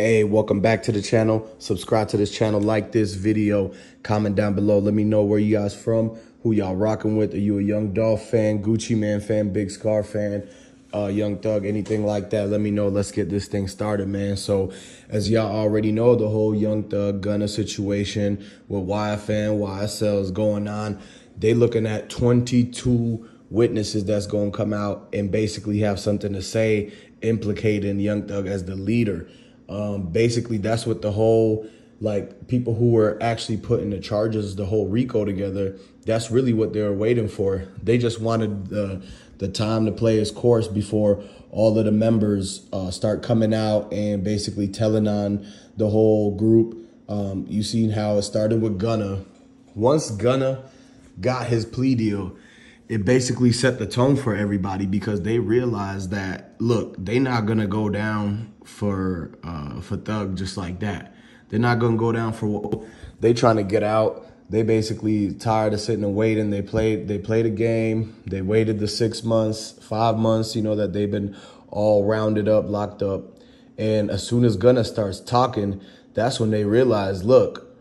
Hey, welcome back to the channel. Subscribe to this channel, like this video, comment down below. Let me know where you guys from, who y'all rocking with. Are you a Young Dolph fan, Gucci Man fan, Big Scar fan, Young Thug, anything like that? Let me know. Let's get this thing started, man. So as y'all already know, the whole Young Thug Gunna situation with YFN, YSL is going on. They looking at 22 witnesses that's going to come out and basically have something to say, implicating Young Thug as the leader. Basically, that's what the whole, like, people who were actually putting the charges, the whole RICO together, that's really what they were waiting for. They just wanted the time to play its course before all of the members start coming out and basically telling on the whole group. You seen how it started with Gunna. Once Gunna got his plea deal, it basically set the tone for everybody because they realized that, look, they not gonna go down for Thug just like that. They're not gonna go down for what they trying to get out. They basically tired of sitting and waiting. They played a game. They waited the 6 months, 5 months, you know, that they've been all rounded up, locked up. And as soon as Gunna starts talking, that's when they realize, look,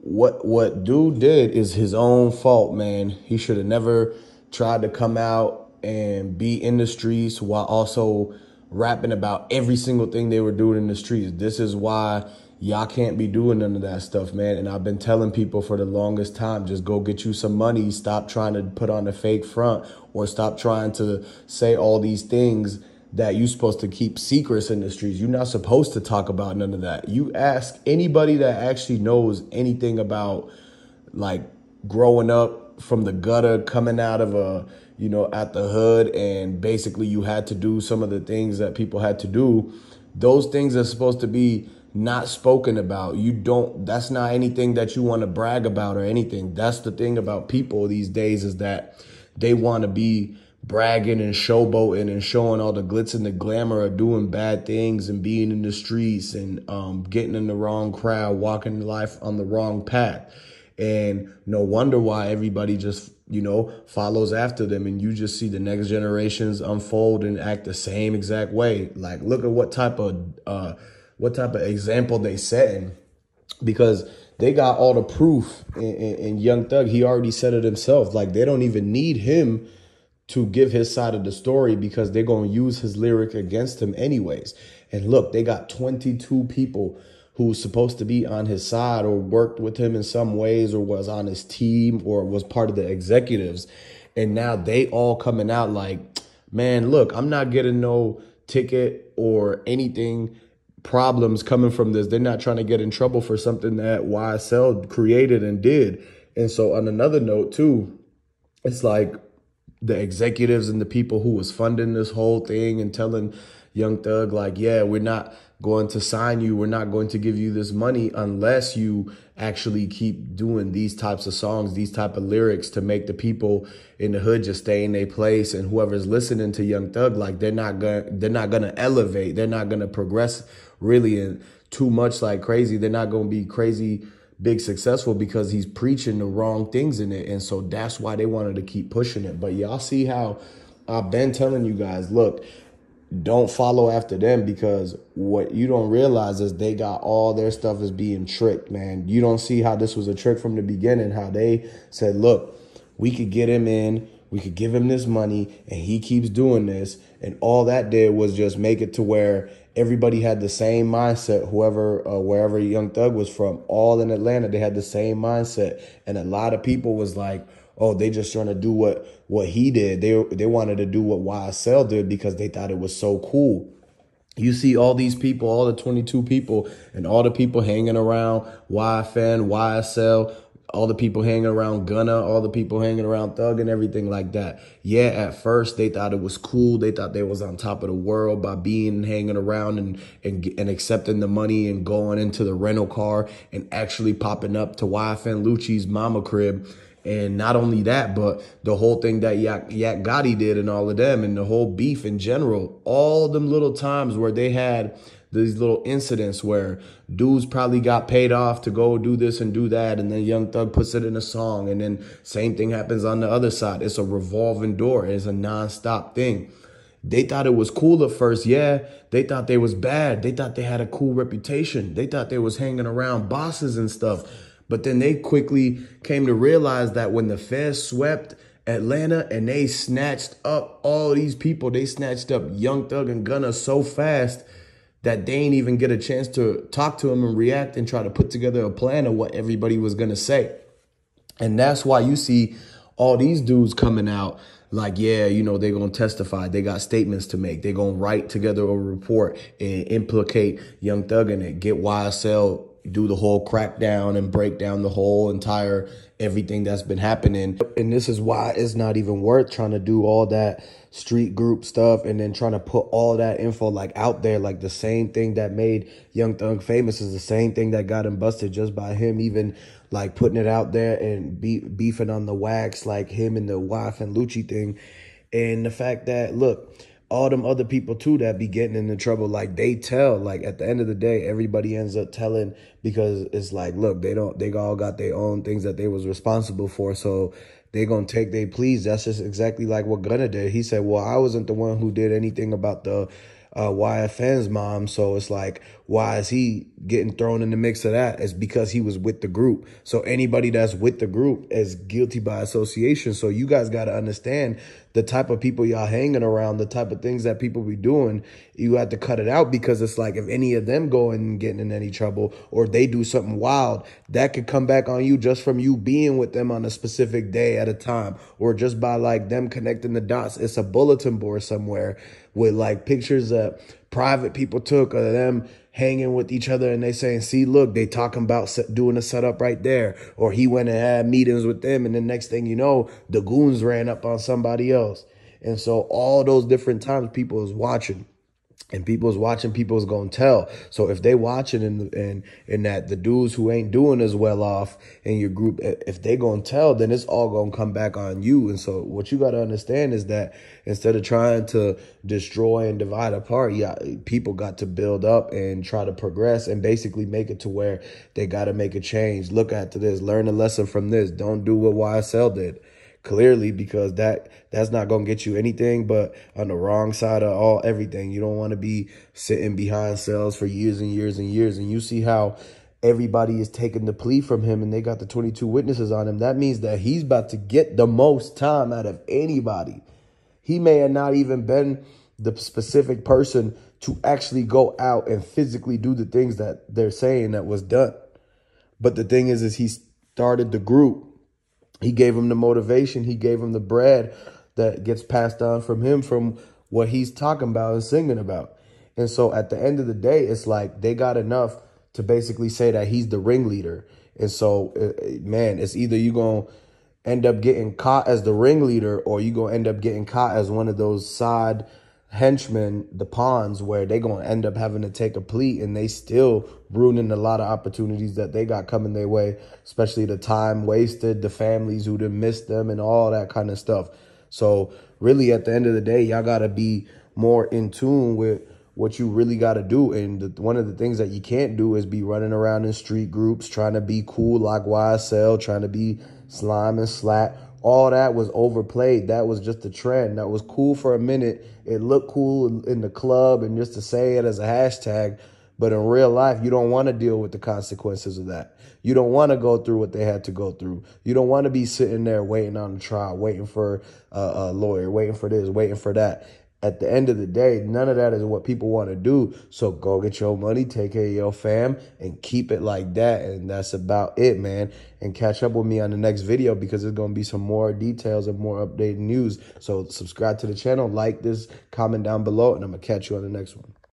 what dude did is his own fault, man. He should have never tried to come out and be in the streets while also rapping about every single thing they were doing in the streets. This is why y'all can't be doing none of that stuff, man. And I've been telling people for the longest time, just go get you some money. Stop trying to put on a fake front, or stop trying to say all these things that you're supposed to keep secrets in the streets. You're not supposed to talk about none of that. You ask anybody that actually knows anything about, like, growing up from the gutter, coming out of at the hood, and basically you had to do some of the things that people had to do. Those things are supposed to be not spoken about. That's not anything that you want to brag about or anything. That's the thing about people these days, is that they want to be bragging and showboating and showing all the glitz and the glamour of doing bad things and being in the streets and getting in the wrong crowd, walking life on the wrong path. And no wonder why everybody just, follows after them. And you just see the next generations unfold and act the same exact way. Like, look at what type of example they setting, because they got all the proof in Young Thug. He already said it himself. Like, they don't even need him to give his side of the story, because they're going to use his lyric against him anyways. And look, they got 22 people who's supposed to be on his side or worked with him in some ways or was on his team or was part of the executives. And now they all coming out like, man, look, I'm not getting no ticket or anything problems coming from this. They're not trying to get in trouble for something that YSL created and did. And so on another note too, it's like the executives and the people who was funding this whole thing and telling Young Thug, like, yeah, we're not going to sign you. We're not going to give you this money unless you actually keep doing these types of songs, these type of lyrics, to make the people in the hood just stay in their place. And whoever's listening to Young Thug, like, they're not gonna elevate. They're not gonna progress really in too much like crazy. They're not gonna be crazy big successful because he's preaching the wrong things in it. And so that's why they wanted to keep pushing it. But y'all see how I've been telling you guys, look, don't follow after them, because what you don't realize is they got all their stuff is being tricked, man. You don't see how this was a trick from the beginning, how they said, look, we could get him in, we could give him this money, and he keeps doing this. And all that did was just make it to where everybody had the same mindset, wherever Young Thug was from, all in Atlanta, they had the same mindset. And a lot of people was like, oh, they just trying to do what he did. They wanted to do what YSL did because they thought it was so cool. You see all these people, all the 22 people, and all the people hanging around YFN, YSL, all the people hanging around Gunna, all the people hanging around Thug and everything like that. Yeah, at first they thought it was cool. They thought they was on top of the world by being and hanging around and accepting the money and going into the rental car and actually popping up to YFN Lucci's mama crib. And not only that, but the whole thing that Yak Gotti did and all of them, and the whole beef in general, all them little times where they had these little incidents where dudes probably got paid off to go do this and do that, and then Young Thug puts it in a song, and then same thing happens on the other side. It's a revolving door. It's a nonstop thing. They thought it was cool at first. Yeah, they thought they was bad. They thought they had a cool reputation. They thought they was hanging around bosses and stuff. But then they quickly came to realize that when the Feds swept Atlanta and they snatched up all these people, they snatched up Young Thug and Gunna so fast that they ain't even get a chance to talk to him and react and try to put together a plan of what everybody was going to say. And that's why you see all these dudes coming out like, yeah, you know, they're going to testify. They got statements to make. They're going to write together a report and implicate Young Thug in it, get YSL, do the whole crackdown and break down the whole entire everything that's been happening. And this is why it's not even worth trying to do all that street group stuff and then trying to put all that info like out there. Like the same thing that made Young Thug famous is the same thing that got him busted just by him even like putting it out there and beefing on the wax, like him and the wife and Lucci thing. And the fact that, look, all them other people too that be getting into trouble, like they tell, like at the end of the day, everybody ends up telling because it's like, look, they all got their own things that they was responsible for. So they gonna take their pleas. That's just exactly like what Gunna did. He said, well, I wasn't the one who did anything about the YFN's mom. So it's like, why is he getting thrown in the mix of that? It's because he was with the group. So anybody that's with the group is guilty by association. So you guys got to understand the type of people y'all hanging around, the type of things that people be doing. You have to cut it out because it's like if any of them go and getting in any trouble or they do something wild, that could come back on you just from you being with them on a specific day at a time or just by like them connecting the dots. It's a bulletin board somewhere with like pictures that private people took of them hanging with each other and they saying, see, look, they talking about doing a setup right there. Or he went and had meetings with them and the next thing you know, the goons ran up on somebody else. And so all those different times people is watching. And people's watching, people's gonna tell. So if they watching and that the dudes who ain't doing as well off in your group, if they gonna tell, then it's all gonna come back on you. And so what you gotta understand is that instead of trying to destroy and divide apart, yeah, people got to build up and try to progress and basically make it to where they gotta make a change. Look at this, learn a lesson from this. Don't do what YSL did. Clearly, because that's not going to get you anything but on the wrong side of everything. You don't want to be sitting behind cells for years and years and years. And you see how everybody is taking the plea from him and they got the 22 witnesses on him. That means that he's about to get the most time out of anybody. He may have not even been the specific person to actually go out and physically do the things that they're saying that was done. But the thing is he started the group. He gave him the motivation. He gave him the bread that gets passed on from him from what he's talking about and singing about. And so at the end of the day, it's like they got enough to basically say that he's the ringleader. And so, man, it's either you're going to end up getting caught as the ringleader or you're going to end up getting caught as one of those side henchmen, the pawns, where they're going to end up having to take a plea and they still ruining a lot of opportunities that they got coming their way, especially the time wasted, the families who done missed them and all that kind of stuff. So really at the end of the day, y'all got to be more in tune with what you really got to do. And one of the things that you can't do is be running around in street groups, trying to be cool like YSL, trying to be slime and slat. All that was overplayed. That was just a trend. That was cool for a minute. It looked cool in the club and just to say it as a hashtag. But in real life, you don't want to deal with the consequences of that. You don't want to go through what they had to go through. You don't want to be sitting there waiting on the trial, waiting for a lawyer, waiting for this, waiting for that. At the end of the day, none of that is what people want to do. So go get your money, take care of your fam, and keep it like that. And that's about it, man. And catch up with me on the next video because there's going to be some more details and more updated news. So subscribe to the channel, like this, comment down below, and I'm going to catch you on the next one.